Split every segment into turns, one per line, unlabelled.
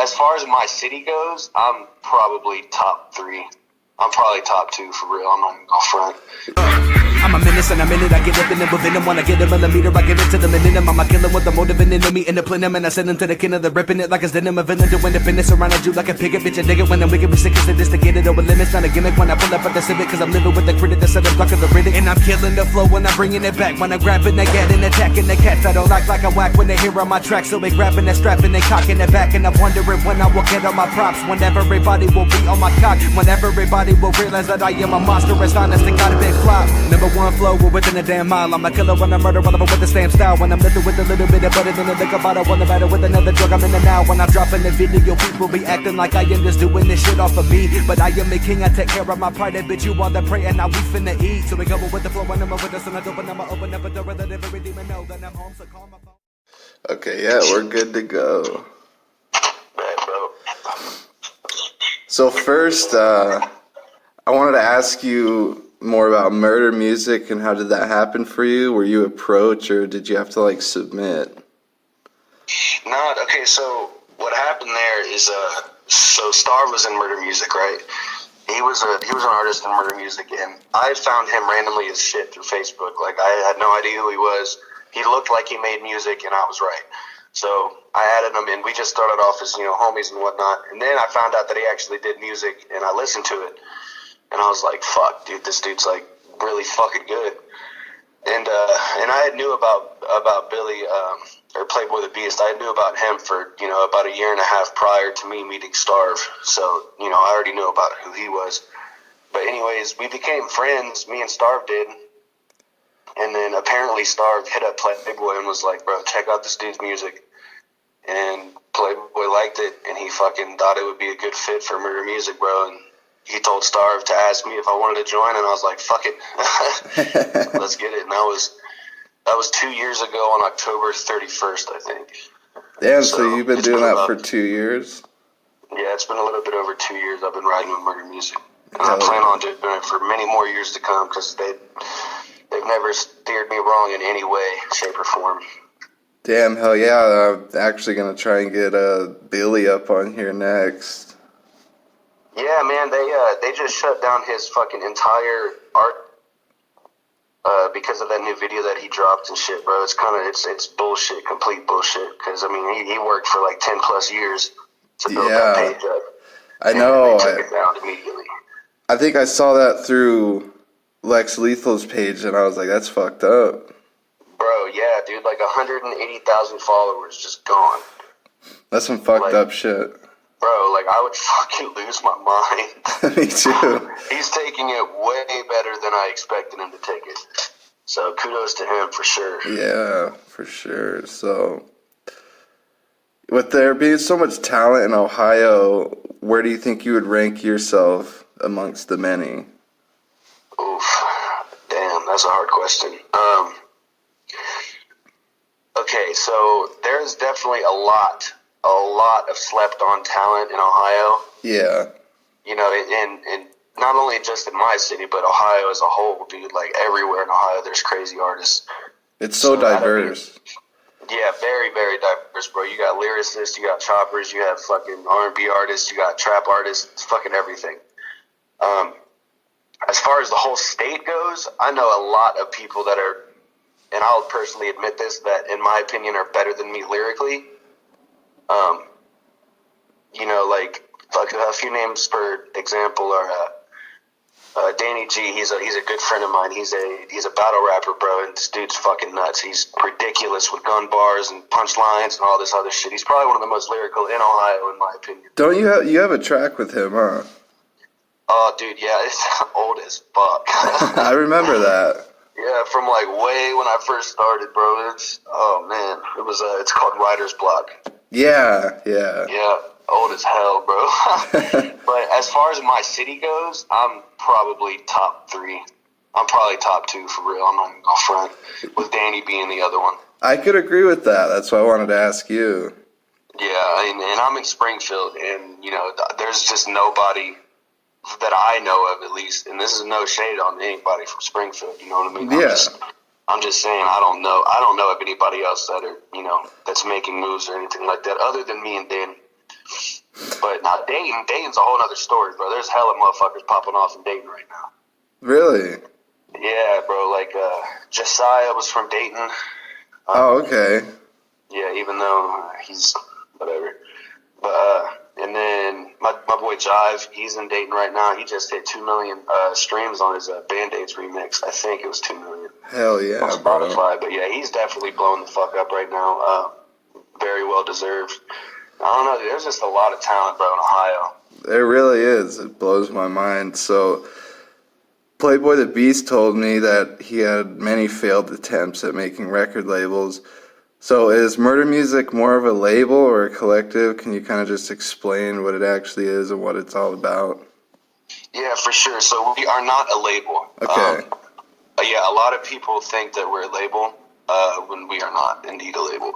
As far as my city goes, I'm probably top 3. I'm probably top 2 for real. I'm not even gonna front.
I'm a menace and a minute, I get up in it with venom. When I get a millimeter, I get it to the minimum. I'm a killer with the motive and enemy in the plenum. And I send them to the kin of the ripping it like it's denim. A villain doing the business around a Jew like a picket. Bitch, a nigga when I'm wicked, be sick as this to get it over limits. Not a gimmick when I pull up at the civic, cause I'm living with the critic that said I'm blocking the riddick. And I'm killing the flow when I'm bringing it back. When I'm grabbing the gat and attacking the cats. I don't act like I'm whack when they hear on my track. So they grabbing that strap and they cocking it back. And I'm wondering when I will get on my props. When everybody will be on my cock. When everybody will realize that I am a monster. It's honest and got a big flop. Number one flow, we're within a damn mile. I'm a killer when I murder, relevant with the same style. When I'm living with a little bit of butter, then I think about it. Wanna battle with another drug, I'm in the now. When I'm dropping the video, people be acting like I am just doing this shit off of me. But I am a king, I take care of my pride. And bitch, you are the prey, and now we finna eat. So we go with the flow, when I'm with us, and I open up a door that every demon know that I'm home, so call my phone.
Okay, yeah, we're good to go.
Right, bro.
So first, I wanted to ask you more about murder music and how did that happen for you? Were you approached or did you have to like submit?
No, okay, so what happened there is, so Starv was in murder music, right? He was an artist in murder music, and I found him randomly as shit through Facebook. Like, I had no idea who he was. He looked like he made music, and I was right. So I added him, and we just started off as, homies and whatnot. And then I found out that he actually did music, and I listened to it. And I was like, fuck, dude, this dude's, like, really fucking good. And I had knew about Billy, or Playboy the Beast. I knew about him for, about a year and a half prior to me meeting Starv. So, I already knew about who he was. But anyways, we became friends, me and Starv did. And then apparently Starv hit up Playboy and was like, bro, check out this dude's music. And Playboy liked it, and he fucking thought it would be a good fit for murder music, bro. And he told Starv to ask me if I wanted to join, and I was like, fuck it. Let's get it. And that was 2 years ago on October 31st, I think.
Damn, so you've been doing that for 2 years?
Yeah, it's been a little bit over 2 years I've been riding with murder music. And I plan on doing it for many more years to come, because they've never steered me wrong in any way, shape, or form.
Damn, hell yeah. I'm actually going to try and get Billy up on here next.
Yeah, man, they just shut down his fucking entire art because of that new video that he dropped and shit, bro. It's bullshit, complete bullshit. Because, I mean, he worked for like 10 plus years to build that page up.
I know.
They took it down immediately.
I think I saw that through Lex Lethal's page, and I was like, that's fucked up.
Bro, yeah, dude, like 180,000 followers just gone.
That's some fucked up shit.
Bro, like, I would fucking lose my mind.
Me too.
He's taking it way better than I expected him to take it. So, kudos to him, for sure.
Yeah, for sure. So, with there being so much talent in Ohio, where do you think you would rank yourself amongst the many?
Oof. Damn, that's a hard question. Okay, so there's definitely a lot of slept-on talent in Ohio.
Yeah.
And not only just in my city, but Ohio as a whole, dude. Like, everywhere in Ohio, there's crazy artists.
It's so diverse.
Yeah, very, very diverse, bro. You got lyricists, you got choppers, you have fucking R&B artists, you got trap artists, it's fucking everything. As far as the whole state goes, I know a lot of people that are, and I'll personally admit this, that in my opinion are better than me lyrically. Like a few names for example are Danny G. He's a good friend of mine. He's a battle rapper, bro, and this dude's fucking nuts. He's ridiculous with gun bars and punchlines and all this other shit. He's probably one of the most lyrical in Ohio, in my opinion.
Don't you have a track with him, huh?
Oh, dude, yeah, it's old as fuck.
I remember that.
Yeah, from like way when I first started, bro. It's it's called Writer's Block.
Yeah.
Yeah, old as hell, bro. But as far as my city goes, I'm probably top 3. I'm probably top 2 for real. I'm not even gonna front, with Danny being the other one.
I could agree with that. That's why I wanted to ask you.
Yeah, and I'm in Springfield, and there's just nobody that I know of, at least, and this is no shade on anybody from Springfield, you know what I mean?
Yeah.
I'm just saying I don't know of anybody else that are, that's making moves or anything like that, other than me and Danny. good. Now, Dayton's a whole other story, bro. There's hella motherfuckers popping off in Dayton right now.
Really?
Yeah, bro. Like, Josiah was from Dayton.
Oh, okay.
Yeah, even though he's whatever. But, and then my boy Jive, he's in Dayton right now. He just hit 2 million streams on his Band-Aids remix. I think it was 2 million.
Hell yeah,
on Spotify.
bro.
But yeah, he's definitely blowing the fuck up right now. Very well deserved. I don't know, there's just a lot of talent, bro, in Ohio.
There really is. It blows my mind. So, Playboy the Beast told me that he had many failed attempts at making record labels. So, is Murder Music more of a label or a collective? Can you kind of just explain what it actually is and what it's all about?
Yeah, for sure. So, we are not a label.
Okay.
Yeah, a lot of people think that we're a label when we are not indeed a label.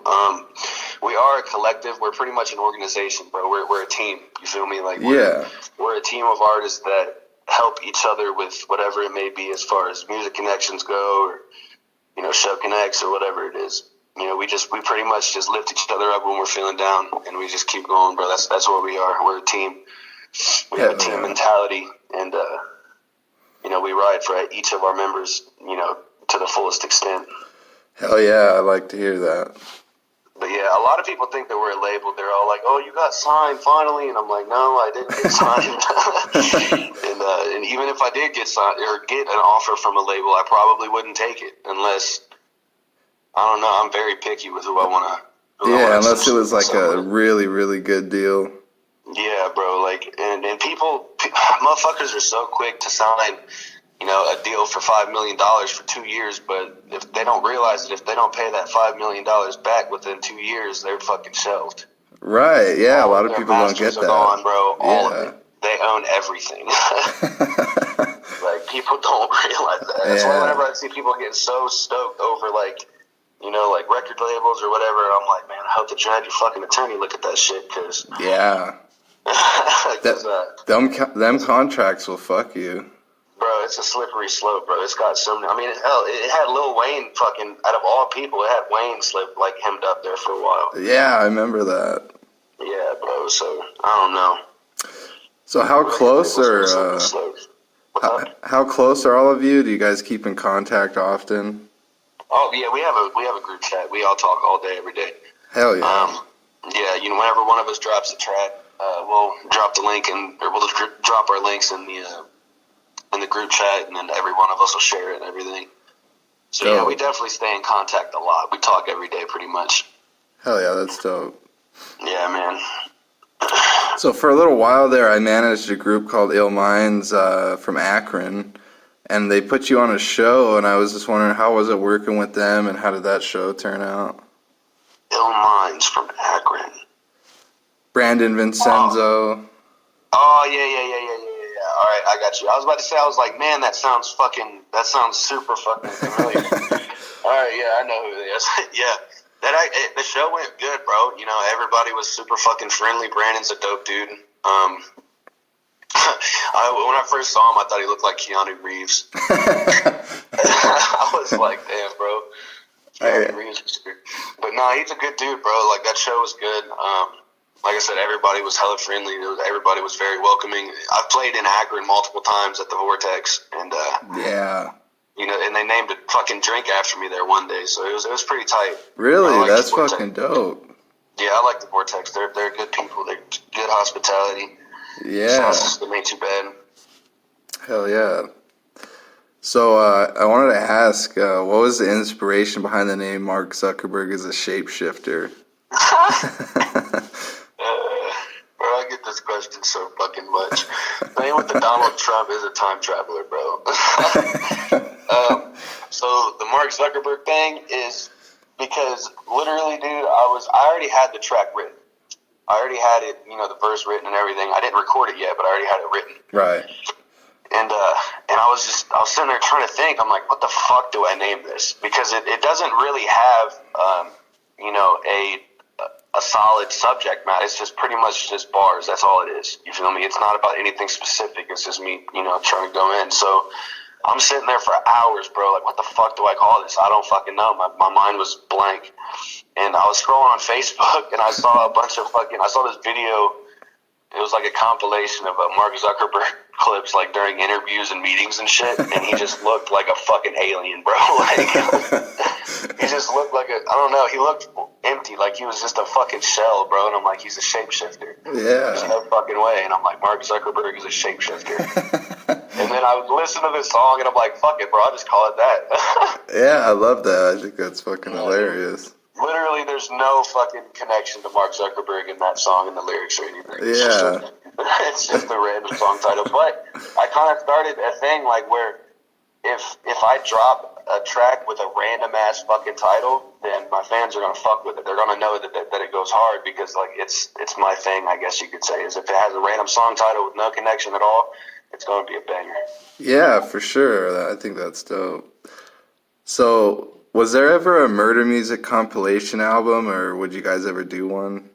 We are a collective. We're pretty much an organization, bro. We're a team. You feel me? Like we're a team of artists that help each other with whatever it may be as far as music connections go, or show connects or whatever it is. We pretty much just lift each other up when we're feeling down, and we just keep going, bro. That's what we are. We're a team. We have a team mentality, and we ride for each of our members, to the fullest extent.
Hell yeah, I like to hear that.
But yeah, a lot of people think that we're a label. They're all like, "Oh, you got signed finally," and I'm like, "No, I didn't get signed." and even if I did get signed or get an offer from a label, I probably wouldn't take it unless I don't know. I'm very picky with who I want to.
Yeah, unless it was like a really, really good deal.
Yeah, bro. Like, and people, motherfuckers are so quick to sign, a deal for $5 million for 2 years, but if they don't realize that if they don't pay that $5 million back within 2 years, they're fucking shelved.
Right, yeah, a lot of people don't get that.
Gone, bro. All of it. They own everything. Like, people don't realize that. That's why whenever I see people getting so stoked over, like record labels or whatever, I'm like, man, I hope that you had your fucking attorney look at that shit, because...
Yeah. Them contracts will fuck you.
Bro, it's a slippery slope, bro. It's got so many... I mean, hell, it had Lil Wayne fucking... Out of all people, it had Wayne hemmed up there for a while.
Yeah, I remember that.
Yeah, bro, so, I don't know.
So how close how close are all of you? Do you guys keep in contact often?
Oh, yeah, we have a group chat. We all talk all day, every day.
Hell yeah.
Yeah, whenever one of us drops a track, we'll drop the link or we'll drop our links in the group chat, and then every one of us will share it and everything. So yeah, we definitely stay in contact a lot. We talk every day pretty much.
Hell yeah, that's dope.
Yeah, man.
So for a little while there, I managed a group called Ill Minds from Akron, and they put you on a show, and I was just wondering, how was it working with them, and how did that show turn out?
Ill Minds from Akron.
Brandon Vincenzo.
Oh, yeah. All right, I got you. I was about to say, I was like, man, that sounds super fucking familiar. All right, yeah, I know who it is. Yeah. The show went good, bro. Everybody was super fucking friendly. Brandon's a dope dude. When I first saw him, I thought he looked like Keanu Reeves. I was like, damn, bro. Keanu Reeves. But no, he's a good dude, bro. Like, that show was good. Like I said, everybody was hella friendly. Everybody was very welcoming. I've played in Akron multiple times at the Vortex, and
yeah.
And they named a fucking drink after me there one day, so it was pretty tight.
Really? That's fucking dope.
Yeah, I like the Vortex. They're good people. They're good hospitality.
Yeah.
It ain't too bad.
Hell yeah. So I wanted to ask, what was the inspiration behind the name Mark Zuckerberg as a shapeshifter?
Bro, I get this question so fucking much. Same with the Donald Trump is a time traveler, bro. So the Mark Zuckerberg thing is because literally, dude, I already had the track written. I already had it, the verse written and everything. I didn't record it yet, but I already had it written. Right. And I was sitting there trying to think. I'm like, what the fuck do I name this? Because it doesn't really have, a solid subject matter. It's just pretty much just bars. That's all it is. You feel me? It's not about anything specific. It's just me, trying to go in. So I'm sitting there for hours, bro. Like, what the fuck do I call this? I don't fucking know. My mind was blank. And I was scrolling on Facebook, and I saw I saw this video. It was like a compilation of Mark Zuckerberg clips like during interviews and meetings and shit, and he just looked like a fucking alien, bro. Like he just looked like I don't know, he looked empty, like he was just a fucking shell, bro. And I'm like, he's a shapeshifter.
Yeah.
There's no fucking way. And I'm like, Mark Zuckerberg is a shapeshifter. And then I would listen to this song and I'm like, fuck it, bro, I'll just call it that.
Yeah, I love that. I think that's fucking hilarious.
Literally, there's no fucking connection to Mark Zuckerberg in that song and the lyrics or anything.
Yeah.
It's just a random song title. But I kind of started a thing like where if I drop a track with a random ass fucking title, then my fans are gonna fuck with it. They're gonna know that it goes hard because like it's my thing, I guess you could say. Is if it has a random song title with no connection at all, it's gonna be a banger.
Yeah, for sure. I think that's dope. So, was there ever a Murder Music compilation album, or would you guys ever do one?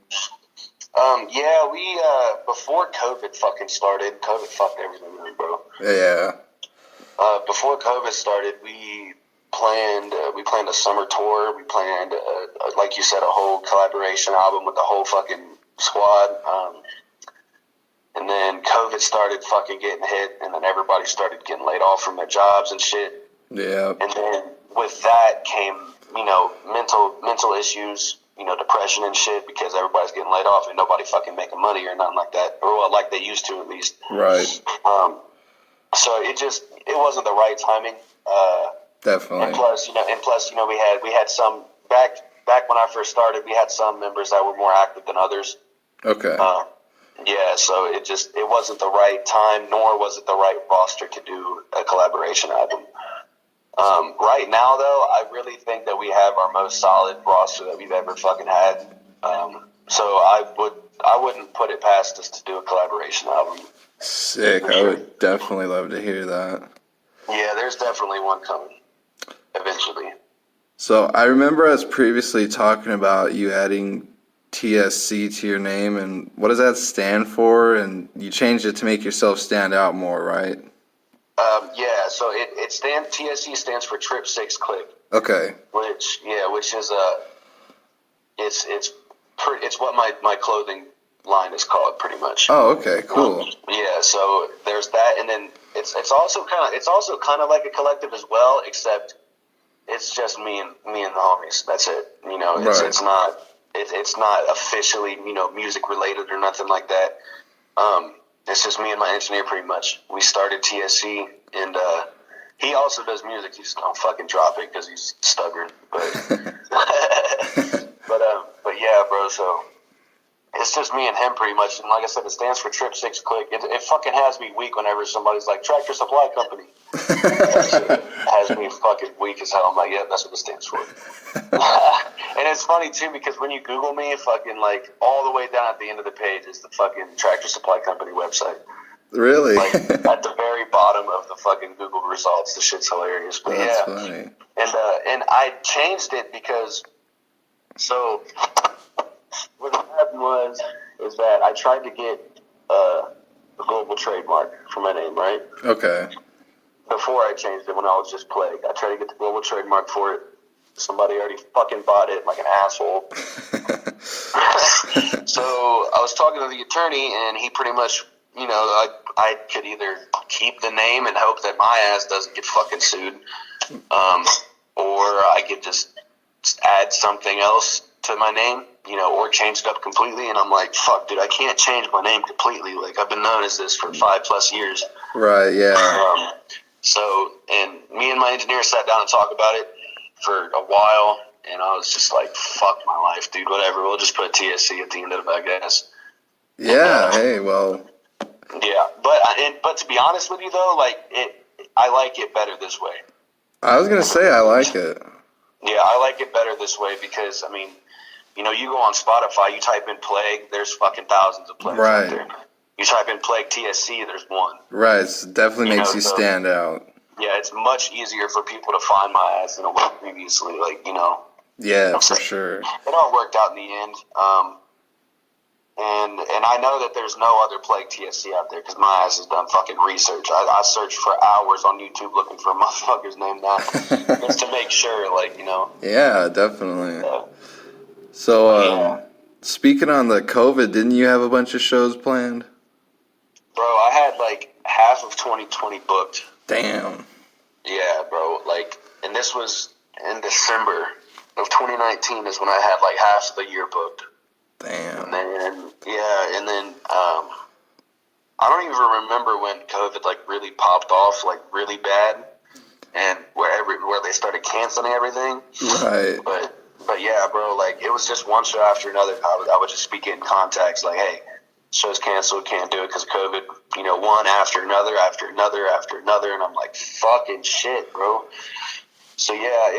Yeah, we before COVID fucking started, COVID fucked everything up, bro.
Yeah.
Before COVID started, we planned a summer tour. We planned, like you said, a whole collaboration album with the whole fucking squad. And then COVID started fucking getting hit, and then everybody started getting laid off from their jobs and shit.
Yeah.
And then with that came, mental issues, depression and shit, because everybody's getting laid off and nobody fucking making money or nothing like that, or well, like they used to at least.
Right.
So it wasn't the right timing.
Definitely.
And plus, we had some back when I first started, we had some members that were more active than others.
Okay.
Yeah, so it wasn't the right time, nor was it the right roster to do a collaboration album. Right now, though, I really think that we have our most solid roster that we've ever fucking had. So I wouldn't put it past us to do a collaboration album.
Sick. I would definitely love to hear that.
Yeah, there's definitely one coming eventually.
So I remember us previously talking about you adding TSC to your name, and what does that stand for? And you changed it to make yourself stand out more, right?
Yeah, so TSC stands for Trip 6 Click.
Okay.
Which is it's what my clothing line is called, pretty much.
Oh, okay, cool.
Yeah, so there's that, and then it's also kind of like a collective as well, except it's just me and the homies. That's it.
Right.
It's not officially music related or nothing like that. It's just me and my engineer, pretty much. We started TSC, and he also does music. He just don't fucking drop it because he's stubborn. But but yeah, bro. So it's just me and him, pretty much. And like I said, it stands for Trip 6 Click. It fucking has me weak whenever somebody's like, Tractor Supply Company. It has me fucking weak as hell. I'm like, yeah, that's what it stands for. And it's funny, too, because when you Google me, fucking, like, all the way down at the end of the page is the fucking Tractor Supply Company website.
Really?
Like, at the very bottom of the fucking Google results. The shit's hilarious. But
That's
yeah.
funny.
And I changed it because, so what happened is that I tried to get a global trademark for my name, right?
Okay. Before
I changed it, when I was just Plague, I tried to get the global trademark for it. Somebody already fucking bought it like an asshole. So I was talking to the attorney, and he pretty much, I could either keep the name and hope that my ass doesn't get fucking sued, or I could just add something else to my name, or change it up completely. And I'm like, fuck, dude, I can't change my name completely. Like, I've been known as this for 5+ years.
Right, yeah.
So, and me and my engineer sat down and talked about it for a while, and I was just like, fuck my life, dude, whatever. We'll just put TSC at the end of it, I guess.
Yeah, hey, well.
Yeah, but to be honest with you, though, I like it better this way.
I was going to say I like it.
Yeah, I like it better this way because, you go on Spotify, you type in Plague, there's fucking thousands of Plagues out there. You type in Plague TSC, there's one. Right, it definitely makes you stand out. Yeah, it's much easier for people to find my ass than it was previously,
Yeah, for sure.
It all worked out in the end. And I know that there's no other Plague TSC out there because my ass has done fucking research. I searched for hours on YouTube looking for a motherfucker's name now just to make sure,
Yeah, definitely. So, speaking on the COVID, didn't you have a bunch of shows planned?
Bro, I had like half of 2020 booked.
Damn.
Yeah, bro. Like, and this was in December of 2019 is when I had like half of the year booked.
Damn.
And then, and then I don't even remember when COVID like really popped off, like really bad, and where they started canceling everything.
Right.
But yeah, bro, like it was just one show after another. I would just be getting contacts like, hey, show's canceled, can't do it because of COVID. You know, one after another, and I'm like, fucking shit, bro. So yeah,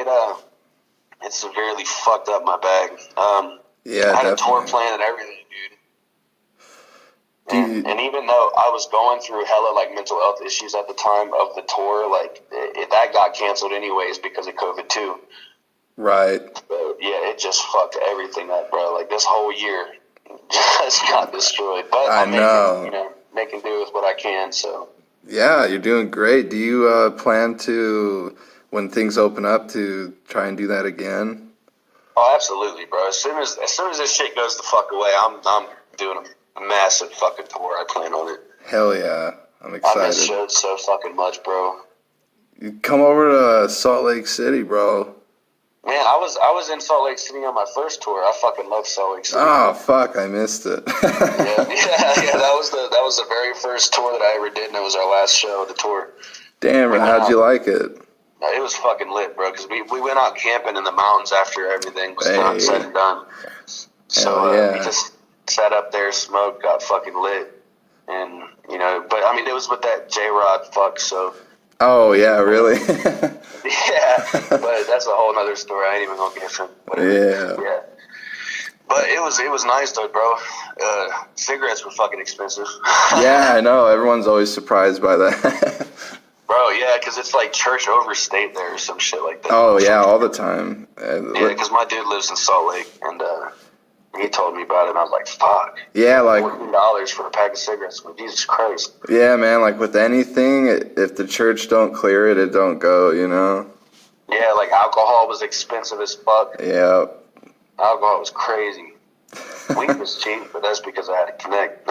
it severely fucked up my bag.
Yeah,
I had
definitely.
a tour plan and everything, dude. And even though I was going through hella like mental health issues at the time of the tour, like that got canceled anyways because of COVID too.
Right.
So, yeah, it just fucked everything up, bro. Like this whole year just got destroyed. But
I know.
Making do with what I can. So
yeah, you're doing great. Do you plan to, when things open up, to try and do that again?
Oh, absolutely, bro. As soon as this shit goes the fuck away, I'm doing a massive fucking tour. I plan on it.
Hell yeah, I'm
I
excited.
miss shows so fucking much, bro.
You come over to Salt Lake City, bro.
Man, I was in Salt Lake City on my first tour. I fucking love Salt Lake City.
Oh fuck, I missed it.
yeah. That was the very first tour that I ever did, and it was our last show of the tour.
Damn, how'd you like it?
It was fucking lit, bro. Because we went out camping in the mountains after everything was done, said and done. So we just sat up there, smoked, got fucking lit, and but I mean it was with that J-Rod fuck, so.
Oh yeah, really?
Yeah, but that's a whole nother story. I ain't even gonna get into. Yeah. But it was nice though, bro. Cigarettes were fucking expensive.
Yeah, I know. Everyone's always surprised by that.
Bro, yeah, because it's like church overstate there or some shit like that.
Oh yeah, all the time.
Yeah, because my dude lives in Salt Lake, and he told me about it, and I was like, fuck.
Yeah, like
$14 for a pack of cigarettes. Like, Jesus Christ.
Yeah, man, like with anything, if the church don't clear it, it don't go, you know?
Yeah, like alcohol was expensive as fuck.
Yeah.
Alcohol was crazy. Weed was cheap, but that's because I had to connect.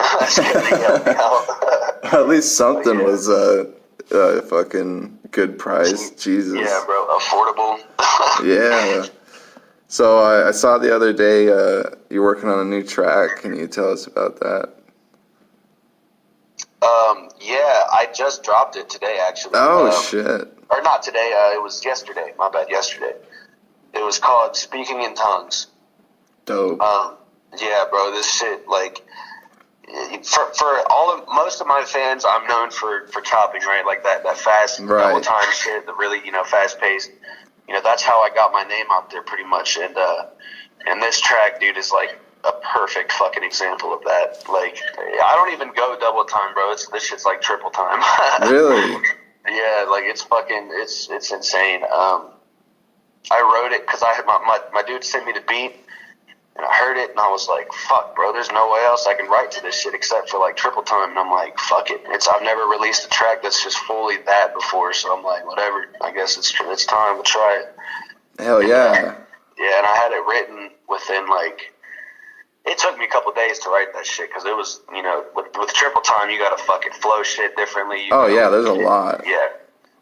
At least something was a fucking good price. Jesus.
Yeah, bro, affordable.
Yeah. So I saw the other day you're working on a new track. Can you tell us about that?
Yeah, I just dropped it today, actually.
Oh, shit.
Or not today, it was yesterday. My bad, yesterday. It was called Speaking in Tongues.
Dope.
Yeah, bro, this shit, like, for most of my fans, I'm known for chopping, right? Like that fast, double time shit, the really, fast paced. That's how I got my name out there pretty much. And this track, dude, is like a perfect fucking example of that. Like, I don't even go double time, bro. This shit's like triple time.
Really?
Yeah, like it's insane. I wrote it because I had my dude sent me the beat, and I heard it, and I was like, fuck, bro, there's no way else I can write to this shit except for like triple time. And I'm like, fuck it. I've never released a track that's just fully that before, so I'm like, whatever. I guess it's time to try it.
Hell yeah.
Yeah, and I had it written within like. It took me a couple days to write that shit because it was, with triple time, you got to fucking flow shit differently.
There's a lot.
Yeah,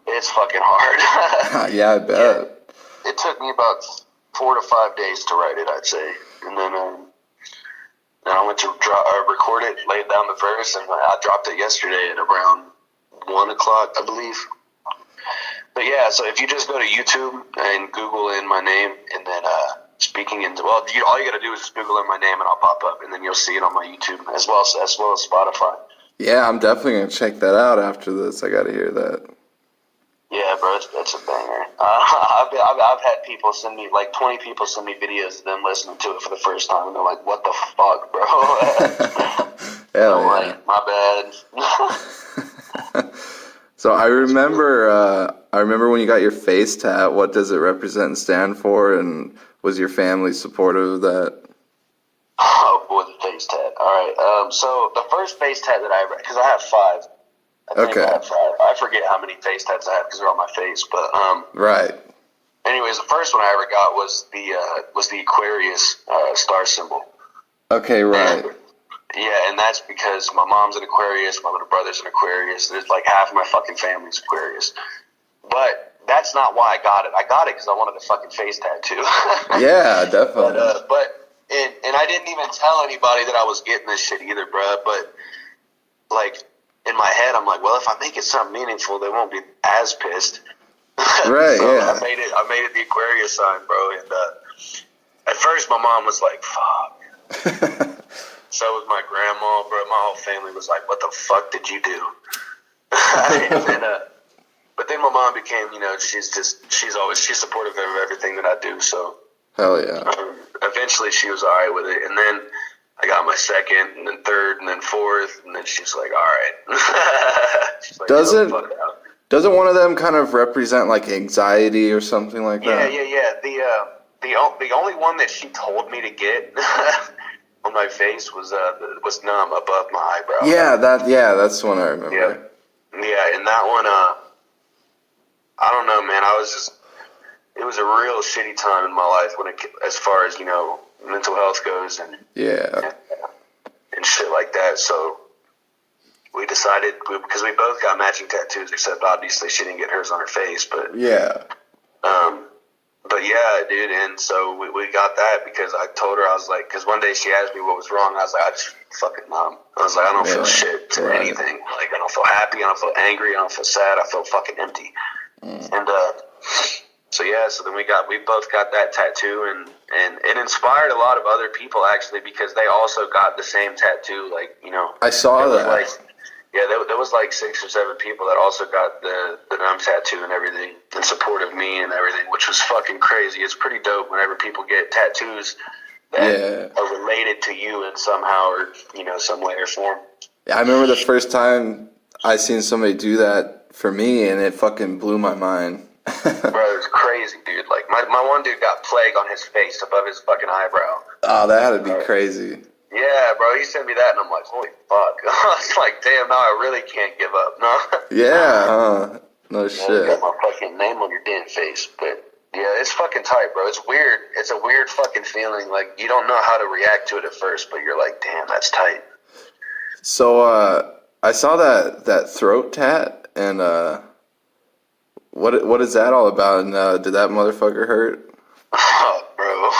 it's fucking hard.
Yeah, I bet.
Yeah. It took me about 4 to 5 days to write it, I'd say. And then I went to record it, laid down the verse, and I dropped it yesterday at around 1 o'clock, I believe. But yeah, so if you just go to YouTube and Google in my name, and then all you got to do is just Google in my name, and I'll pop up, and then you'll see it on my YouTube as well as Spotify.
Yeah, I'm definitely gonna check that out after this. I gotta hear that.
Yeah, bro, it's a banger. I've had people send me, like 20 people send me videos of them listening to it for the first time, and they're like, "What the fuck, bro?"
Hell yeah.
Like, my bad.
So I remember when you got your face tat. What does it represent and stand for? And was your family supportive of that?
Oh boy, the face tat. All right. So the first face tat that I ever, because I have 5.
Okay.
I have 5. I forget how many face tats I have because they're on my face. But
right.
Anyways, the first one I ever got was the Aquarius star symbol.
Okay, right.
Yeah, and that's because my mom's an Aquarius, my little brother's an Aquarius. There's like half my fucking family's Aquarius. But that's not why I got it. I got it because I wanted a fucking face tattoo.
Yeah, definitely.
And I didn't even tell anybody that I was getting this shit either, bro. But like in my head, I'm like, well, if I make it something meaningful, they won't be as pissed.
Right.
So
yeah.
I made it the Aquarius sign, bro. And at first, my mom was like, "Fuck." So was my grandma, bro. My whole family was like, "What the fuck did you do?" But then my mom became, she's supportive of everything that I do. So
Hell yeah.
Eventually, she was all right with it, and then I got my second, and then third, and then fourth, and then she's like, "All right." She's like,
Doesn't one of them kind of represent like anxiety or something like that?
Yeah. The only one that she told me to get on my face was numb above my eyebrow.
That's the one I remember.
Yeah, and that one, I don't know, man. It was a real shitty time in my life as far as mental health goes and shit like that. So we decided, because we both got matching tattoos, except obviously she didn't get hers on her face, but But yeah, dude, and so we got that because I told her, I was like, because one day she asked me what was wrong, I was like, I just fucking numb. I was like, I don't feel shit to anything. Like, I don't feel happy, I don't feel angry, I don't feel sad, I feel fucking empty. And so then we both got that tattoo, and it inspired a lot of other people actually, because they also got the same tattoo. Like,
I saw that.
There was like 6 or 7 people that also got the numb tattoo and everything in support of me and everything, which was fucking crazy. It's pretty dope whenever people get tattoos that are related to you in somehow or, some way or form.
Yeah, I remember the first time I seen somebody do that for me, and it fucking blew my mind.
Bro, it was crazy, dude. Like, my one dude got plague on his face above his fucking eyebrow.
Oh, that had to be crazy.
Yeah, bro, he sent me that, and I'm like, holy fuck. I was like, damn, now I really can't give up, no?
Yeah, no shit.
You got my fucking name on your damn face, but yeah, it's fucking tight, bro. It's weird. It's a weird fucking feeling. Like, you don't know how to react to it at first, but you're like, damn, that's tight.
So, I saw that throat tat, and what is that all about? And did that motherfucker hurt?
Oh, bro.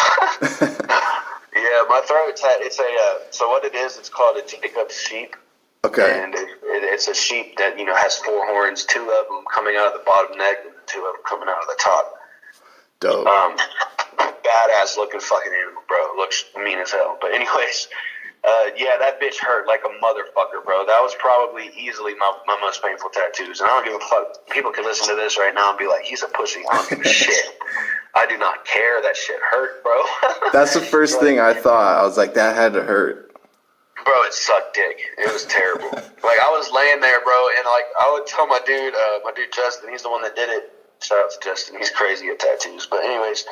Yeah, my throat tat, so what it is, it's called a Jacob's sheep.
Okay.
And it's a sheep that, has 4 horns, 2 of them coming out of the bottom neck and 2 of them coming out of the top.
Dope.
Badass looking fucking animal, bro. It looks mean as hell. But anyways, that bitch hurt like a motherfucker, bro. That was probably easily my most painful tattoos. And I don't give a fuck. People can listen to this right now and be like, he's a pussy. I don't give a shit. I do not care. That shit hurt, bro.
That's the first thing I thought. I was like, that had to hurt.
Bro, it sucked dick. It was terrible. Like, I was laying there, bro, and like I would tell my dude Justin, he's the one that did it. Shout out to Justin. He's crazy at tattoos. But anyways,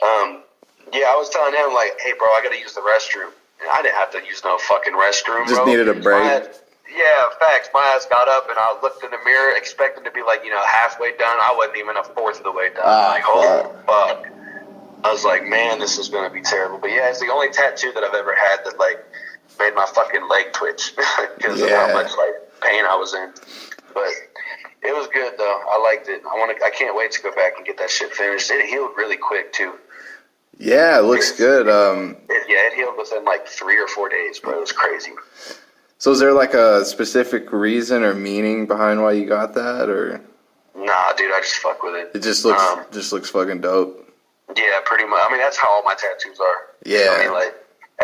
I was telling him, like, hey, bro, I got to use the restroom. And I didn't have to use no fucking restroom,
Just
bro.
needed a break.
Facts. My ass got up and I looked in the mirror expecting to be like, halfway done. I wasn't even a fourth of the way done. Holy fuck. I was like, man, this is going to be terrible. But yeah, it's the only tattoo that I've ever had that like made my fucking leg twitch because of how much like pain I was in. But it was good though. I liked it. I can't wait to go back and get that shit finished. It healed really quick too.
Yeah, it looks good.
It healed within like 3 or 4 days, bro. It was crazy.
So is there like a specific reason or meaning behind why you got that, or?
Nah, dude, I just fuck with it.
It just looks fucking dope.
Yeah, pretty much. I mean, that's how all my tattoos are.
Yeah.
I mean, like,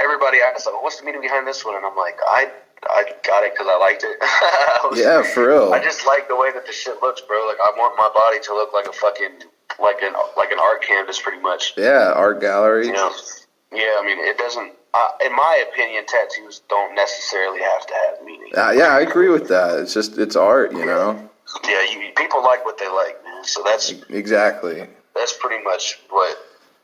everybody asks, like, what's the meaning behind this one? And I'm like, I got it because I liked it.
For real.
I just like the way that the shit looks, bro. Like, I want my body to look like a fucking, like an art canvas, pretty much.
Yeah, art gallery.
Yeah, I mean, it doesn't, in my opinion, tattoos don't necessarily have to have meaning.
I agree with that. It's art,
Yeah, people like what they like, man. So that's...
Exactly.
That's pretty much what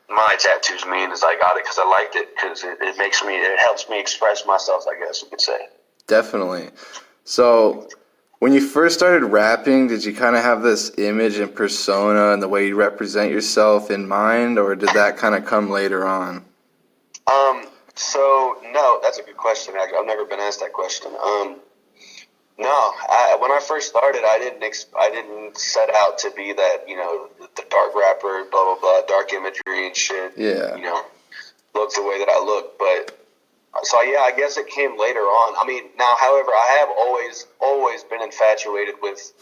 my tattoos mean, is I got it because I liked it, because it helps me express myself, I guess you could say.
Definitely. So, when you first started rapping, did you kind of have this image and persona and the way you represent yourself in mind, or did that kind of come later on?
So no, that's a good question. Actually, I've never been asked that question. No, when I first started, I didn't set out to be that, the dark rapper, blah blah blah, dark imagery and shit.
Yeah.
Look the way that I look, but so yeah, I guess it came later on. I mean, now, however, I have always been infatuated with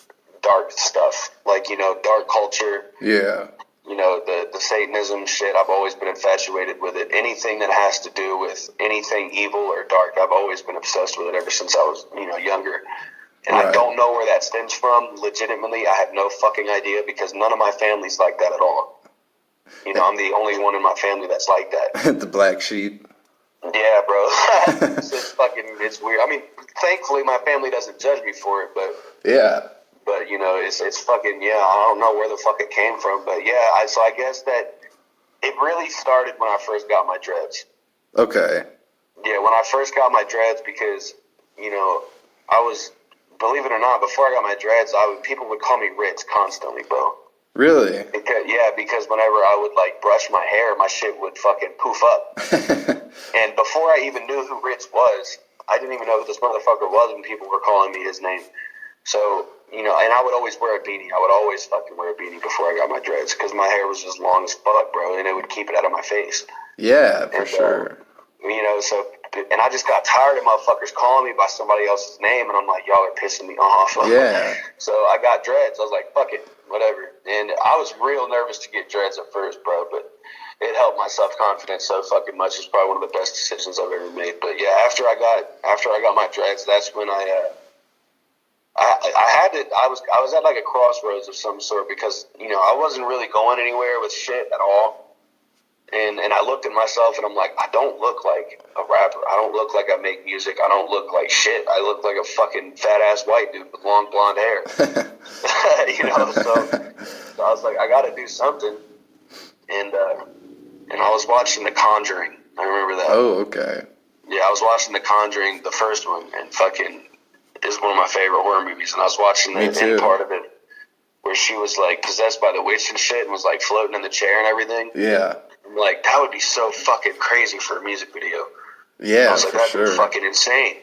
dark stuff, like dark culture.
Yeah.
The Satanism shit. I've always been infatuated with it. Anything that has to do with anything evil or dark, I've always been obsessed with it ever since I was younger. And
Right.
I don't know where that stems from. Legitimately, I have no fucking idea because none of my family's like that at all. I'm the only one in my family that's like that.
The black sheep.
Yeah, bro. It's weird. I mean, thankfully my family doesn't judge me for it, but
Yeah.
it's fucking, yeah, I don't know where the fuck it came from, but yeah, so I guess that it really started when I first got my dreads.
Okay.
Yeah, when I first got my dreads, because, I was, believe it or not, before I got my dreads, people would call me Ritz constantly, bro.
Really?
Because whenever I would, brush my hair, my shit would fucking poof up. And before I even knew who Ritz was, I didn't even know who this motherfucker was when people were calling me his name. So, and I would always wear a beanie. I would always fucking wear a beanie before I got my dreads because my hair was just long as fuck, bro, and it would keep it out of my face.
Yeah, for sure.
And I just got tired of motherfuckers calling me by somebody else's name, and I'm like, y'all are pissing me off.
Yeah.
So I got dreads. I was like, fuck it, whatever. And I was real nervous to get dreads at first, bro, but it helped my self-confidence so fucking much. It's probably one of the best decisions I've ever made. But yeah, after I got my dreads, that's when I was at like a crossroads of some sort because, I wasn't really going anywhere with shit at all. And I looked at myself and I'm like, I don't look like a rapper. I don't look like I make music. I don't look like shit. I look like a fucking fat ass white dude with long blonde hair. So I was like, I gotta do something. And I was watching The Conjuring. I remember that.
Oh, okay.
Yeah, I was watching The Conjuring, the first one, and fucking is one of my favorite horror movies. And I was watching the end part of it where she was like possessed by the witch and shit and was like floating in the chair and everything.
Yeah.
I'm like, that would be so fucking crazy for a music video.
Yeah,
I was like,
for
that'd
sure.
be fucking insane.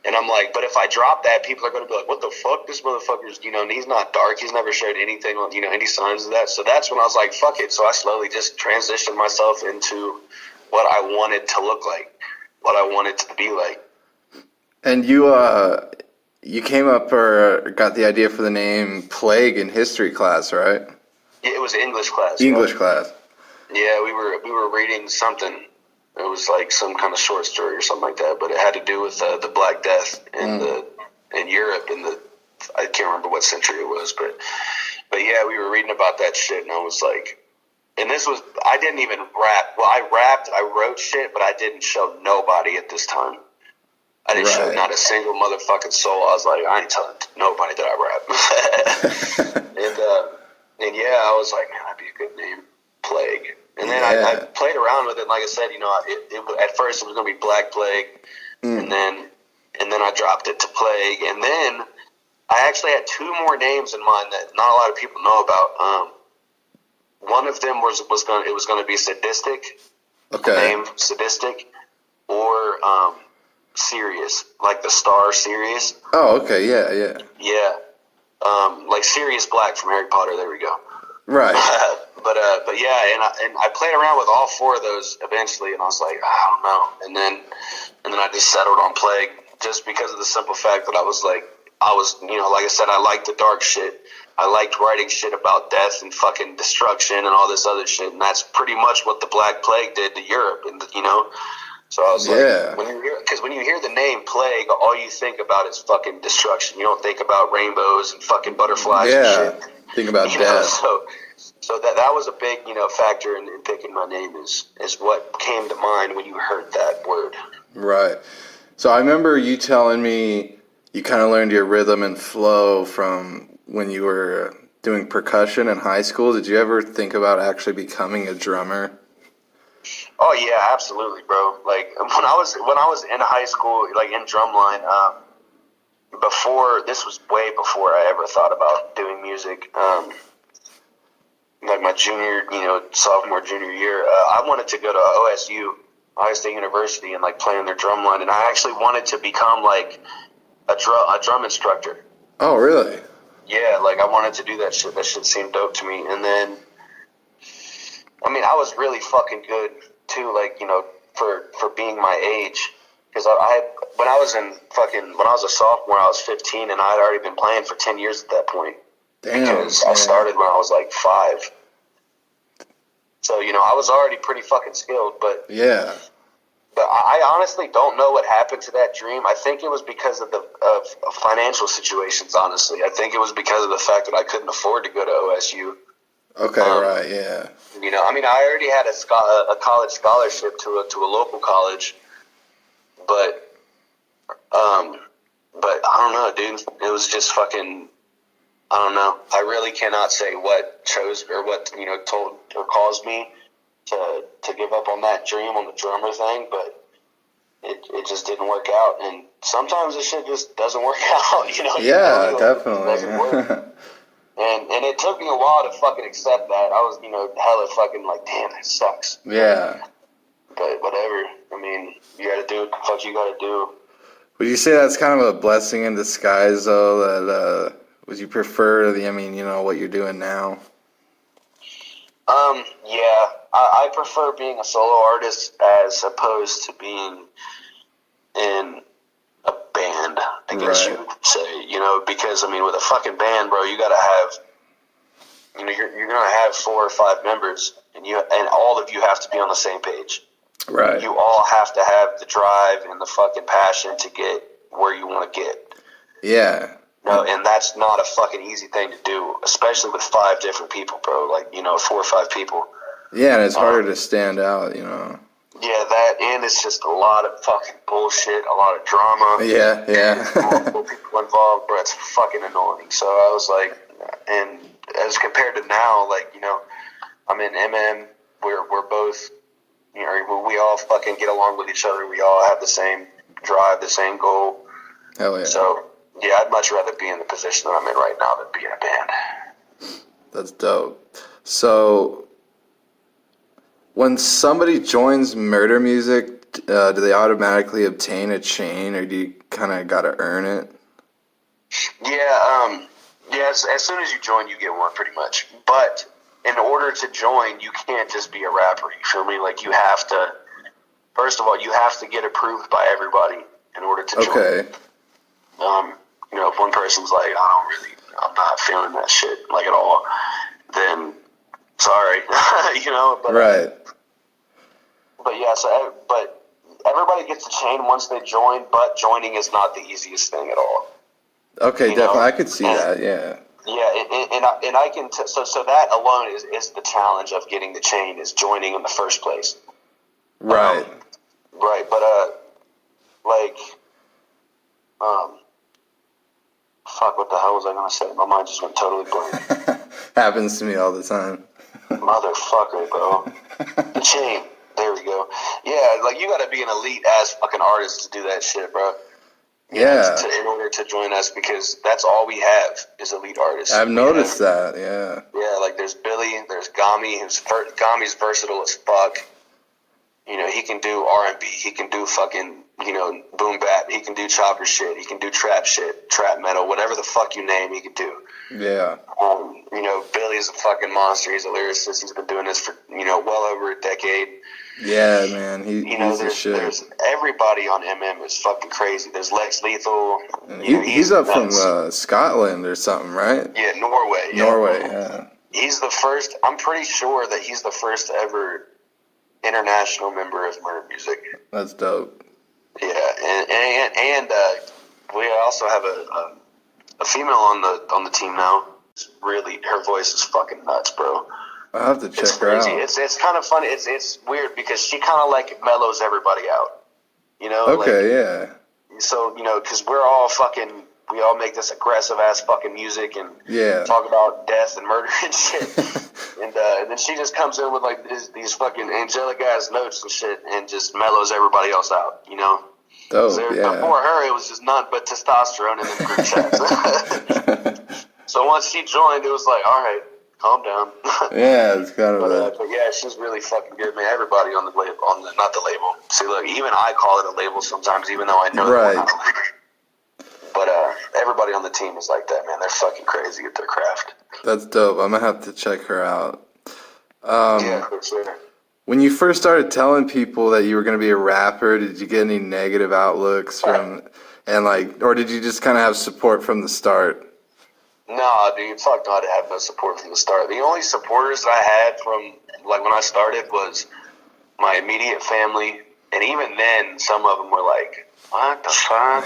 And I'm like, but if I drop that, people are going to be like, what the fuck? This motherfucker's, and he's not dark. He's never showed anything, any signs of that. So that's when I was like, fuck it. So I slowly just transitioned myself into what I wanted to look like, what I wanted to be like.
And you came up or got the idea for the name Plague in history class, right?
Yeah, it was English class.
English class.
Yeah, we were reading something. It was like some kind of short story or something like that, but it had to do with the Black Death in Europe I can't remember what century it was, but yeah, we were reading about that shit, and I was like, and I didn't even rap. Well, I rapped, I wrote shit, but I didn't show nobody at this time. I didn't show not a single motherfucking soul. I was like, I ain't telling nobody that I rap. and yeah, I was like, man, that'd be a good name, Plague. And then I played around with it. Like I said, at first it was going to be Black Plague, and then I dropped it to Plague, and then I actually had two more names in mind that not a lot of people know about. One of them was going to be Sadistic, name Sadistic, or Sirius, like the star Sirius.
Oh, okay, yeah.
Yeah, like Sirius Black from Harry Potter. There we go.
Right.
But yeah, and I played around with all four of those eventually, and I was like, I don't know. And then I just settled on Plague just because of the simple fact that I was like I said, I liked the dark shit. I liked writing shit about death and fucking destruction and all this other shit, and that's pretty much what the Black Plague did to Europe, and So I was like, when you hear the name Plague, all you think about is fucking destruction. You don't think about rainbows and fucking butterflies and shit.
Think about death.
So that was a big, factor in picking my name is what came to mind when you heard that word.
Right. So I remember you telling me you kind of learned your rhythm and flow from when you were doing percussion in high school. Did you ever think about actually becoming a drummer?
Oh yeah, absolutely, bro. Like when I was in high school, like in drumline, way before I ever thought about doing music. Like my junior, sophomore, junior year, I wanted to go to OSU Ohio State University and like play in their drum line. And I actually wanted to become like a drum instructor.
Oh, really?
Yeah, like I wanted to do that shit. That shit seemed dope to me. And then, I mean, I was really fucking good too. Like, you know, for being my age, because when I was a sophomore, I was 15, and I had already been playing for 10 years at that point.
Damn.
Because I started when I was like 5. So, you know, I was already pretty fucking skilled, but
yeah.
But I honestly don't know what happened to that dream. I think it was because of financial situations, honestly. I think it was because of the fact that I couldn't afford to go to OSU.
Okay, right, yeah.
You know, I mean, I already had a college scholarship to a local college, but I don't know, dude. It was just fucking, I don't know. I really cannot say what chose or what, you know, told or caused me to give up on that dream on the drummer thing, but it just didn't work out. And sometimes this shit just doesn't work out, you know?
Yeah, definitely.
It doesn't work. And it took me a while to fucking accept that. I was, you know, hella fucking like, damn, that sucks.
Yeah.
But whatever. I mean, you gotta do what the fuck you gotta do.
Would you say that's kind of a blessing in disguise, though, that, would you prefer what you're doing now?
Yeah. I prefer being a solo artist as opposed to being in a band, I guess you would say, you know, because, I mean, with a fucking band, bro, you gotta have, you know, you're gonna have 4 or 5 members, and all of you have to be on the same page.
Right.
You all have to have the drive and the fucking passion to get where you want to get.
Yeah.
No, and that's not a fucking easy thing to do, especially with 5 different people, bro. Like, you know, 4 or 5 people.
Yeah, and it's harder to stand out, you know.
Yeah, that, and it's just a lot of fucking bullshit, a lot of drama.
Yeah.
Multiple people involved, bro. It's fucking annoying. So I was like, and as compared to now, like, you know, I'm in MM. We're both, you know, we all fucking get along with each other. We all have the same drive, the same goal.
Hell yeah.
So, yeah, I'd much rather be in the position that I'm in right now than be in a band.
That's dope. So, when somebody joins Murder Music, do they automatically obtain a chain, or do you kind of got to earn it?
Yeah, as soon as you join, you get one, pretty much. But in order to join, you can't just be a rapper, you feel me? Like, you have to, first of all, you have to get approved by everybody in order to join.
Okay.
You know, if one person's like, I'm not feeling that shit, like, at all, then, sorry, you know? But,
right.
But, yeah, but everybody gets a chain once they join, but joining is not the easiest thing at all.
Okay,
you
definitely.
know?
I could see that, yeah.
Yeah, and I can, so that alone is the challenge of getting the chain, is joining in the first place.
Right.
Right, but, fuck, what the hell was I going to say? My mind just went totally blank.
Happens to me all the time.
Motherfucker, bro. The chain. There we go. Yeah, like, you got to be an elite-ass fucking artist to do that shit, bro.
Yeah.
In order to join us, because that's all we have is elite artists.
I've noticed that, yeah.
Yeah, like, there's Billy, there's Gami, Gami's versatile as fuck. You know, he can do R&B, he can do fucking, you know, boom bap, he can do chopper shit, he can do trap shit, trap metal, whatever the fuck you name, he can do.
Yeah.
You know, Billy's a fucking monster, he's a lyricist, he's been doing this for, you know, well over a decade.
Yeah, man, he's the shit.
There's everybody on MM is fucking crazy. There's Lex Lethal.
He's up from Scotland or something, right?
Yeah, Norway. Yeah.
Norway, yeah.
He's the first, I'm pretty sure that he's the first ever international member of Murder Music.
That's dope.
Yeah, and we also have a female on the team now. Really, her voice is fucking nuts, bro.
I'll have to check her out.
It's kind of funny. It's weird because she kind of like mellows everybody out. You know?
Okay, yeah.
So, you know, because we all make this aggressive ass fucking music and talk about death and murder and shit. and then she just comes in with like these fucking angelic ass notes and shit and just mellows everybody else out, you know?
Dope, yeah.
Before her, it was just nothing but testosterone in the group chats. So once she joined, it was like, all right, calm down.
Yeah, it's kind of
But yeah, she's really fucking good, man. Everybody on the label, not the label. See, look, even I call it a label sometimes, even though I know that we're not a label. But everybody on the team is like that, man. They're fucking crazy at their craft.
That's dope. I'm gonna have to check her out.
Yeah, for sure.
When you first started telling people that you were gonna be a rapper, did you get any negative outlooks from, and like, or did you just kind of have support from the start?
Nah, dude, fuck no, I didn't have no support from the start. The only supporters that I had from, like, when I started was my immediate family, and even then, some of them were like, what the fuck?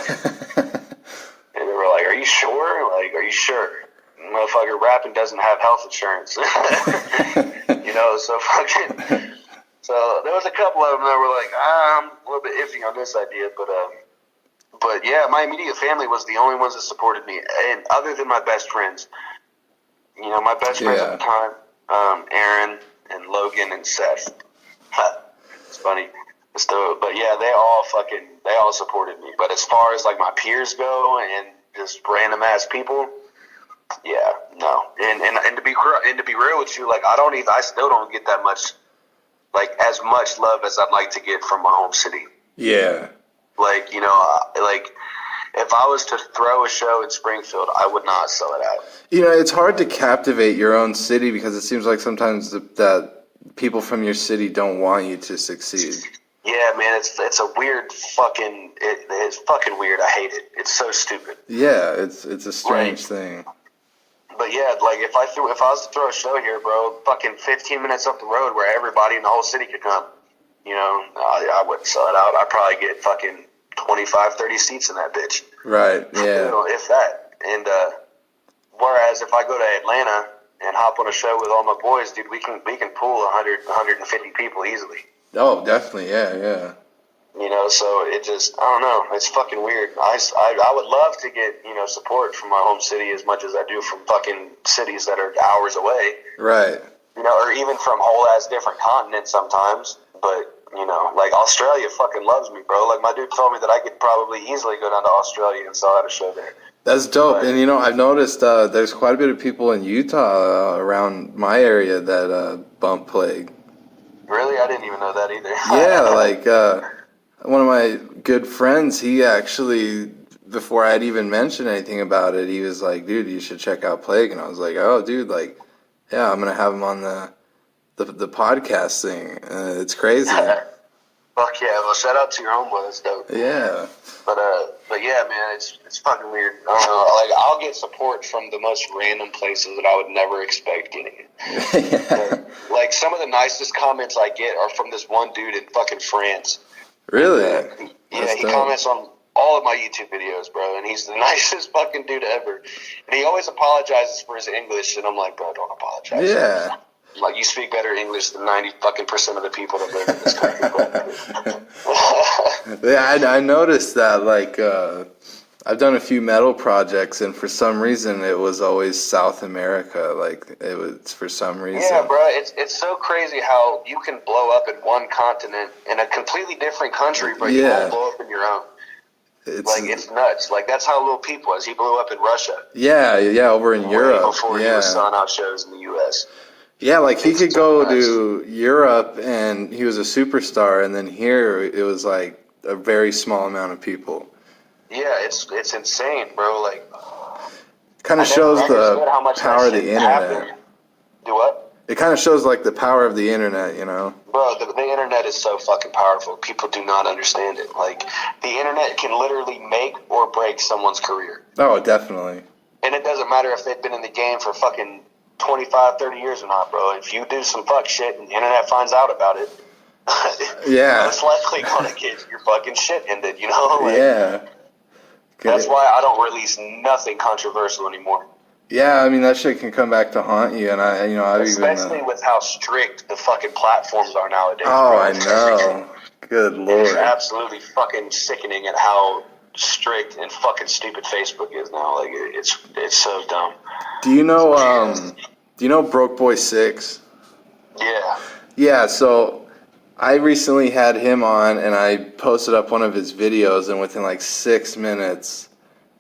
And they were like, are you sure? Like, are you sure? Motherfucker, rapping doesn't have health insurance. You know, so fucking... So there was a couple of them that were like, I'm a little bit iffy on this idea, but yeah, my immediate family was the only ones that supported me, and other than my best friends. You know, my best friends at the time, Aaron and Logan and Seth. It's funny. But yeah, they all supported me. But as far as like my peers go and just random ass people, yeah, no. And to be real with you, like I still don't get that much, like as much love as I'd like to get from my home city.
Yeah.
Like, you know, like if I was to throw a show in Springfield, I would not sell it out.
You know, it's hard to captivate your own city because it seems like sometimes that people from your city don't want you to succeed.
Yeah, man, it's a weird fucking it's fucking weird. I hate it. It's so stupid.
Yeah, it's a strange thing.
But yeah, like if I was to throw a show here, bro, fucking 15 minutes up the road where everybody in the whole city could come, you know, I wouldn't sell it out. I'd probably get fucking 25, 30 seats in that bitch.
Right. Yeah.
You know, if that. And whereas if I go to Atlanta and hop on a show with all my boys, dude, we can pull 100, 150 people easily.
Oh, definitely, yeah.
You know, so it just, I don't know, it's fucking weird. I would love to get, you know, support from my home city as much as I do from fucking cities that are hours away. Right. You know, or even from whole ass different continents sometimes. But, you know, like Australia fucking loves me, bro. Like my dude told me that I could probably easily go down to Australia and sell out a show there. That's dope.
And, you know, I've noticed there's quite a bit of people in Utah around my area that bump Plague.
Really? I didn't even know that either.
Yeah, like one of my good friends, he actually, before I'd even mentioned anything about it, he was like, dude, you should check out Plague. And I was like, oh, dude, like, yeah, I'm going to have him on the podcast thing. It's crazy.
Fuck yeah. Well, shout out to your homeboy. That's dope.
Yeah.
But yeah, man, it's fucking weird. I don't know. Like, I'll get support from the most random places that I would never expect getting it. Yeah. Like, some of the nicest comments I get are from this one dude in fucking France.
Really?
Yeah, he comments on all of my YouTube videos, bro, and he's the nicest fucking dude ever. And he always apologizes for his English, and I'm like, bro, don't apologize.
Yeah.
Like, you speak better English than 90% of the people that live in this country.
Yeah, I noticed that, like, I've done a few metal projects, and for some reason, it was always South America. Like, it was for some reason.
Yeah, bro, it's so crazy how you can blow up in one continent in a completely different country, but you won't blow up in your own. It's nuts. Like, that's how Lil Peep was. He blew up in Russia.
Yeah, over in Europe.
Before he was selling out shows in the U.S.
Yeah, like he could go to Europe and he was a superstar, and then here it was like a very small amount of people.
Yeah, it's insane, bro. Like,
kind of shows the power of the internet.
Do what?
It kind of shows like the power of the internet, you know.
Bro, the internet is so fucking powerful. People do not understand it. Like, the internet can literally make or break someone's career.
Oh, definitely.
And it doesn't matter if they've been in the game for fucking 25, 30 years or not, bro. If you do some fuck shit and the internet finds out about it,
yeah,
most likely gonna get your fucking shit ended, you know? Like,
yeah.
That's why I don't release nothing controversial anymore.
Yeah, I mean, that shit can come back to haunt you, and I've
especially with how strict the fucking platforms are nowadays.
Oh,
bro.
I know. Good Lord.
It's absolutely fucking sickening at how strict and fucking stupid Facebook is now. Like, it's so dumb.
Do you know Broke Boy 6?
Yeah.
Yeah, so I recently had him on, and I posted up one of his videos, and within like 6 minutes,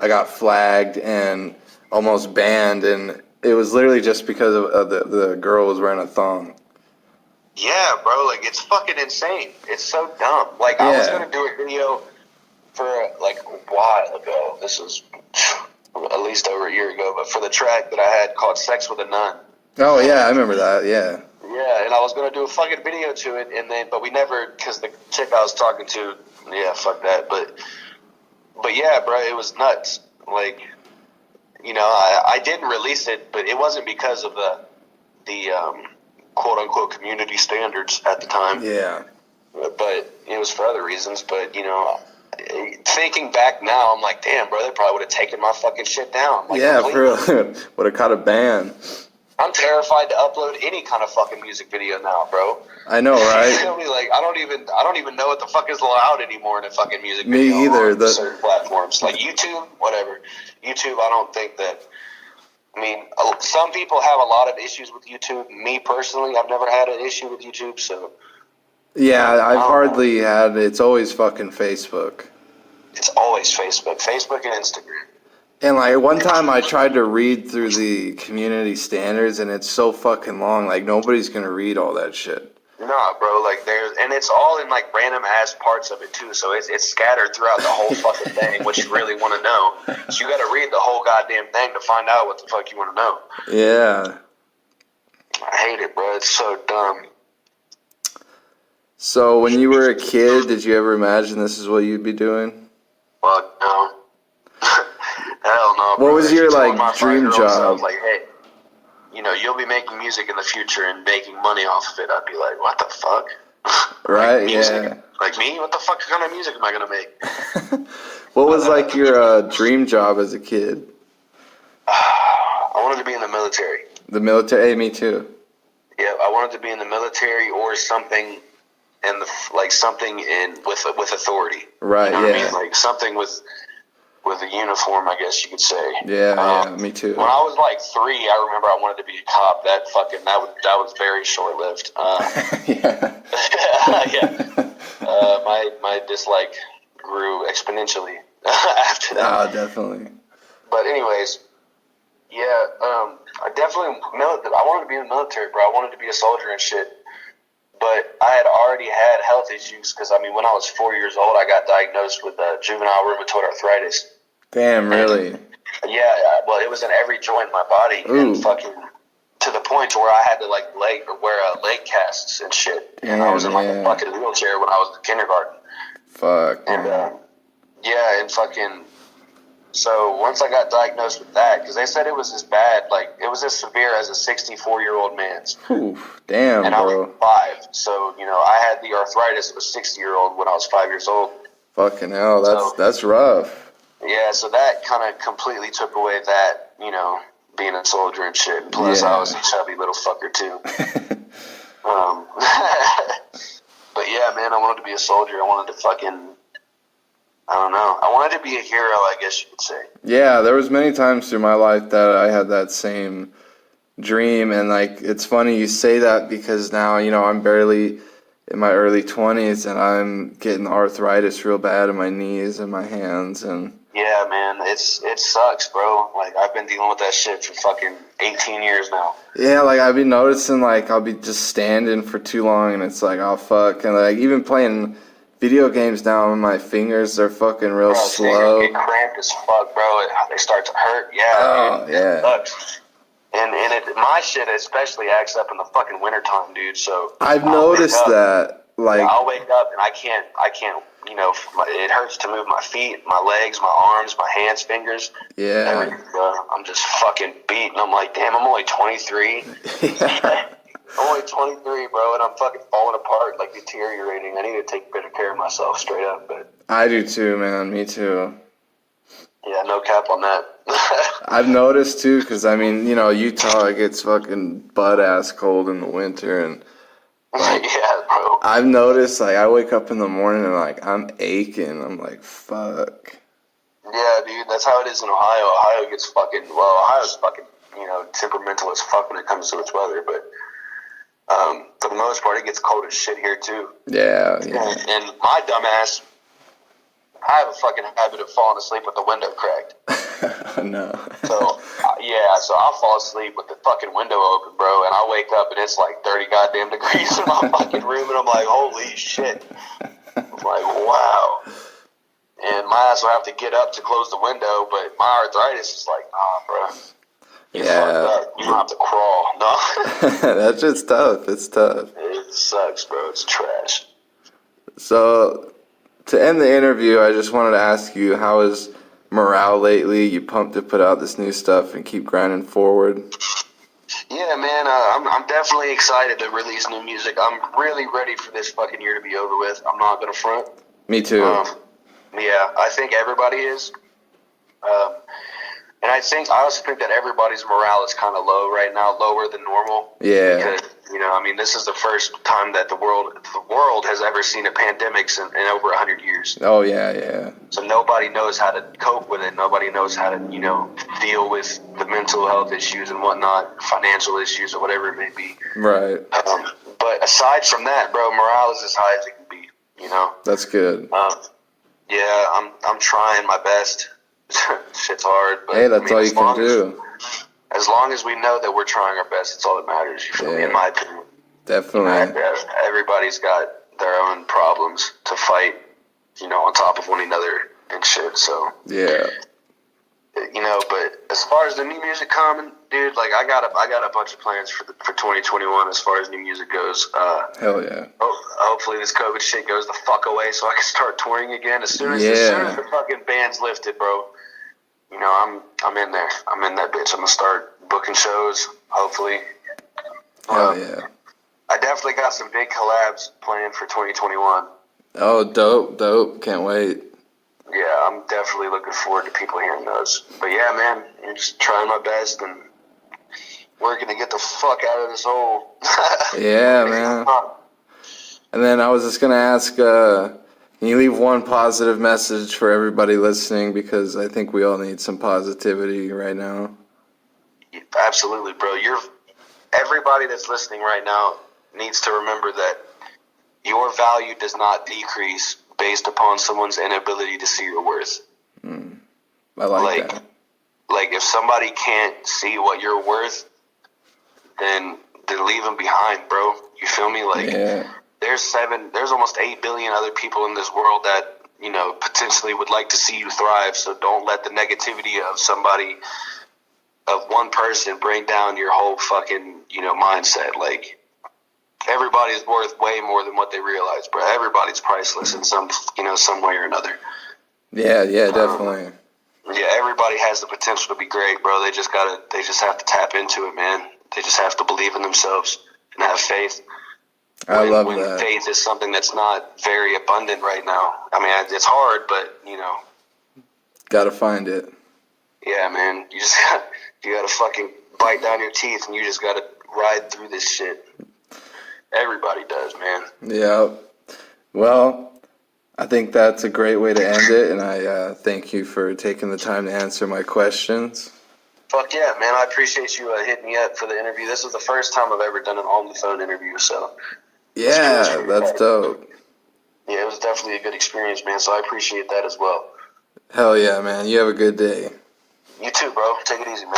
I got flagged and almost banned, and it was literally just because of the girl was wearing a thong.
Yeah, bro, like, it's fucking insane. It's so dumb. Like, I was going to do a video for, like, a while ago. This was at least over a year ago, but for the track that I had called Sex with a Nun.
Oh, yeah, I remember that, yeah.
Yeah, and I was going to do a fucking video to it, but we never, because the chick I was talking to, yeah, fuck that, but yeah, bro, it was nuts. Like, you know, I didn't release it, but it wasn't because of the quote-unquote community standards at the time.
Yeah.
But it was for other reasons, but, you know, thinking back now, I'm like, damn, bro, they probably would have taken my fucking shit down. Like,
yeah,
completely.
for real. Would have caught a ban.
I'm terrified to upload any kind of fucking music video now, bro.
I know, right?
You feel me? Like, I don't even know what the fuck is allowed anymore in a fucking music video.
Me either.
On certain platforms like YouTube, whatever. YouTube, I don't think that. I mean, some people have a lot of issues with YouTube. Me personally, I've never had an issue with YouTube, so.
Yeah, I've hardly had. It's always fucking Facebook.
It's always Facebook and Instagram.
And like one time I tried to read through the community standards and it's so fucking long, like nobody's gonna read all that shit.
Nah, bro, like and it's all in like random ass parts of it too, so it's scattered throughout the whole fucking thing, what you really want to know. So you gotta read the whole goddamn thing to find out what the fuck you want to know.
Yeah.
I hate it, bro. It's so dumb.
So when you were a kid, did you ever imagine this is what you'd be doing?
Well, no. Hell no, bro.
What was your, like,
my
dream
5-year-old self,
job?
like, hey, you know, you'll be making music in the future and making money off of it. I'd be like, what the fuck?
Right,
like, music?
yeah.
Like me? What the fuck kind of music am I going to make?
What was, like, your dream job as a kid?
I wanted to be in the military.
The military? Hey, me too.
Yeah, I wanted to be in the military or something, and something with authority.
Right,
you know what
yeah.
I mean? Like something with a uniform, I guess you could say.
Yeah, me too.
When I was like 3, I remember I wanted to be a cop. That was very short lived.
Yeah.
Yeah. My dislike grew exponentially after that.
Ah, definitely.
But anyways, yeah, I wanted to be in the military, bro. I wanted to be a soldier and shit. But I had already had health issues because, I mean, when I was 4 years old, I got diagnosed with juvenile rheumatoid arthritis.
Damn, really?
Yeah, well, it was in every joint in my body.
Ooh.
And fucking to the point to where I had to, like, wear leg casts and shit.
Damn,
and I was in, like,
yeah.
a fucking wheelchair when I was in kindergarten.
Fuck.
And, yeah, and fucking... So once I got diagnosed with that, because they said it was as bad, like, it was as severe as a 64-year-old man's.
Oof, damn,
and
bro.
I was 5. So, you know, I had the arthritis of a 60-year-old when I was 5 years old.
Fucking hell, that's rough.
Yeah, so that kind of completely took away that, you know, being a soldier and shit. And plus,
Yeah.
I was a chubby little fucker, too. But yeah, man, I wanted to be a soldier. I wanted to fucking... I don't know. I wanted to be a hero, I guess you could say.
Yeah, there was many times through my life that I had that same dream, and like it's funny you say that because now, you know, I'm barely in my early 20s and I'm getting arthritis real bad in my knees and my hands and
yeah, man, it sucks, bro. Like I've been dealing with that shit for fucking 18 years now.
yeah, like I've been noticing like I'll be just standing for too long and it's like, oh fuck, and like even playing video games now, my fingers are fucking real slow.
They get cramped as fuck, bro. They start to hurt. Yeah,
oh,
dude.
Yeah.
It sucks. And my shit especially acts up in the fucking wintertime, dude. So
I've noticed that. Like
I'll wake up and I can't. You know, it hurts to move my feet, my legs, my arms, my hands, fingers.
yeah.
Everything, bro. I'm just fucking beat, and I'm like, damn, I'm only 23.
Yeah.
I'm only 23, bro, and I'm fucking falling apart, like deteriorating. I need to take better care of myself, straight up. But
I do too, man. Me too.
yeah, no cap on that.
I've noticed too, because I mean, you know, Utah it gets fucking butt ass cold in the winter, and like,
yeah, bro.
I've noticed like I wake up in the morning and like I'm aching. I'm like, fuck.
Yeah, dude, that's how it is in Ohio. Ohio gets Ohio's fucking, you know, temperamental as fuck when it comes to its weather, but for the most part, it gets cold as shit here too.
Yeah.
And my dumb ass, I have a fucking habit of falling asleep with the window cracked.
No.
So, Yeah, so I'll fall asleep with the fucking window open, bro, and I'll wake up and it's like 30 goddamn degrees in my fucking room, and I'm like, holy shit. I'm like, wow. And my ass will have to get up to close the window, but my arthritis is like, nah, bro. You fucked up. You don't have to crawl. No.
That's just tough. It's tough.
It sucks, bro. It's trash.
So, to end the interview, I just wanted to ask you, how is morale lately? You pumped to put out this new stuff and keep grinding forward?
Yeah, man, I'm definitely excited to release new music. I'm really ready for this fucking year to be over with. I'm not going to front.
Me too.
Yeah, I think everybody is. And I also think that everybody's morale is kind of low right now, lower than normal.
Yeah.
Because, this is the first time that the world has ever seen a pandemic in over 100 years.
Oh, yeah.
So nobody knows how to cope with it. Nobody knows how to, deal with the mental health issues and whatnot, financial issues or whatever it may be.
Right.
But aside from that, bro, morale is as high as it can be,
That's good.
Yeah, I'm trying my best. Shit's hard. But,
hey, that's all you can do.
As long as we know that we're trying our best, it's all that matters, you feel me, in my opinion.
Definitely.
Everybody's got their own problems to fight, on top of one another and shit, so.
Yeah.
But as far as the new music coming, dude, like I got a bunch of plans for 2021 as far as new music goes.
Hell yeah.
Hopefully this COVID shit goes the fuck away so I can start touring again as soon as the fucking band's lifted, bro. I'm in there. I'm in that bitch. I'm gonna start booking shows. Hopefully.
Hell yeah.
I definitely got some big collabs planned for 2021.
Oh, dope. Can't wait.
Yeah, I'm definitely looking forward to people hearing those. But yeah, man, I'm just trying my best and working to get the fuck out of this hole.
Yeah, man. And then I was just going to ask, can you leave one positive message for everybody listening? Because I think we all need some positivity right now.
Absolutely, bro. Everybody that's listening right now needs to remember that your value does not decrease based upon someone's inability to see your worth.
I like that.
Like, if somebody can't see what you're worth, then leave them behind, bro. You feel me? Like, there's almost 8 billion other people in this world that, potentially would like to see you thrive, so don't let the negativity of one person bring down your whole fucking, mindset. Like, everybody's worth way more than what they realize, bro. Everybody's priceless in some way or another.
Yeah, definitely.
Yeah, everybody has the potential to be great, bro. They just have to tap into it, man. They just have to believe in themselves and have faith.
I love that.
Faith is something that's not very abundant right now. I mean, it's hard, but,
Gotta find it.
Yeah, man. You gotta fucking bite down your teeth and you just gotta ride through this shit. Everybody does, man.
Yeah. Well, I think that's a great way to end it, and I thank you for taking the time to answer my questions.
Fuck yeah, man. I appreciate you hitting me up for the interview. This was the first time I've ever done an on-the-phone interview, so.
Yeah, that's dope.
Yeah, it was definitely a good experience, man, so I appreciate that as well.
Hell yeah, man. You have a good day.
You too, bro. Take it easy, man.